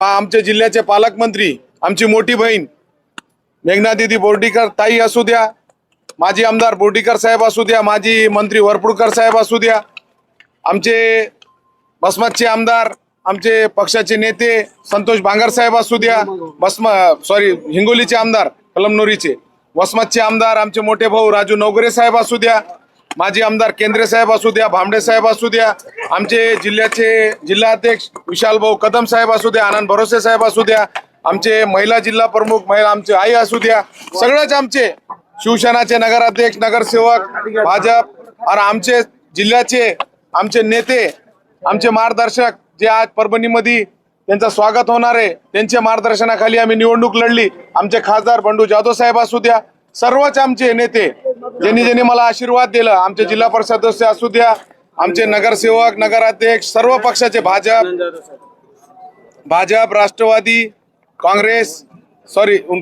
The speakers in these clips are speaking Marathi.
आमच्या जिल्ह्याचे पालकमंत्री, आमची मोठी बहीण मेघना दीदी बोर्डीकर ताई असू द्या, माजी आमदार बोर्डीकर साहेब असू द्या, माजी मंत्री वरपुडकर साहेब असू द्या, आमचे वसमतचे आमदार, आमचे पक्षाचे नेते संतोष बांगर साहेब असू द्या, हिंगोलीचे आमदार कलमनोरीचे, वसमतचे आमदार आमचे मोठे भाऊ राजू नवगरे साहेब असू द्या, माजी आमदार केंद्रे साहेब असू द्या, भांबडे साहेब असू द्या, आमचे जिल्ह्याचे जिल्हाध्यक्ष विशाल भाऊ कदम साहेब असू द्या, आनंद भरोसे साहेब असू द्या, आमचे महिला जिल्हा प्रमुख महिला आमचे आई असू द्या, सगळेच आमचे शिवसेनाचे नगराध्यक्ष नगरसेवक भाजप आणि आमचे जिल्ह्याचे आमचे नेते आमचे मार्गदर्शक जे आज परभणीमध्ये त्यांचं स्वागत होणार आहे, त्यांच्या मार्गदर्शनाखाली आम्ही निवडणूक लढली। आमचे खासदार बंडू जाधव साहेब असू द्या, सर्वच आमचे नेते ज्यांनी मला आशीर्वाद दिला, आमचे जिल्हा परिषद सदस्य असू द्या, आमचे नगरसेवक नगराध्यक्ष सर्व पक्षाचे भाजप राष्ट्रवादी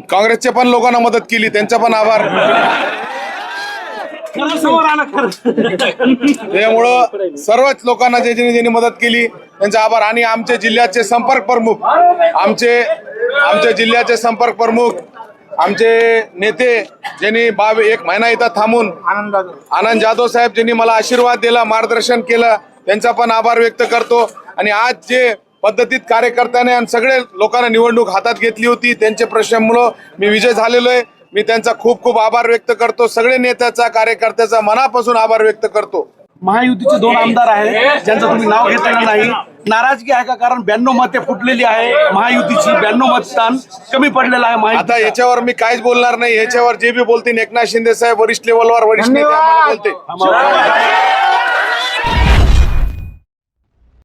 काँग्रेसचे पण लोकांना मदत केली, त्यांचा पण आभार। त्यामुळं सर्वच लोकांना ज्यांनी मदत केली त्यांचा आभार। आणि आमचे जिल्ह्याचे संपर्क प्रमुख आमचे नेते ज्यांनी 1 महिना इथं थांबून आनंद जाधव साहेब ज्यांनी मला आशीर्वाद दिला, मार्गदर्शन केलं, त्यांचा पण आभार व्यक्त करतो। आणि आज जे पद्धतीत कार्यकर्त्याने आणि सगळे लोकांना निवडणूक हातात घेतली होती, त्यांच्या प्रश्नामुळे मी विजय झालेलो आहे। मी त्यांचा खूप खूप आभार व्यक्त करतो, सगळे नेत्याचा कार्यकर्त्याचा मनापासून आभार व्यक्त करतो। महायुतीचे 2 आमदार आहेत ज्यांचं तुम्ही नाव घेतलेलं नाही, नाराजगी आहे का? कारण 92 मते फुटलेली आहे महायुतीची, 92 मतदान कमी पडलेलं आहे। आता याच्यावर मी काहीच बोलणार नाही, याच्यावर जे बी बोलतील एकनाथ शिंदे साहेब वरिष्ठ लेवलवर वरिष्ठ नेते आम्हाला बोलते।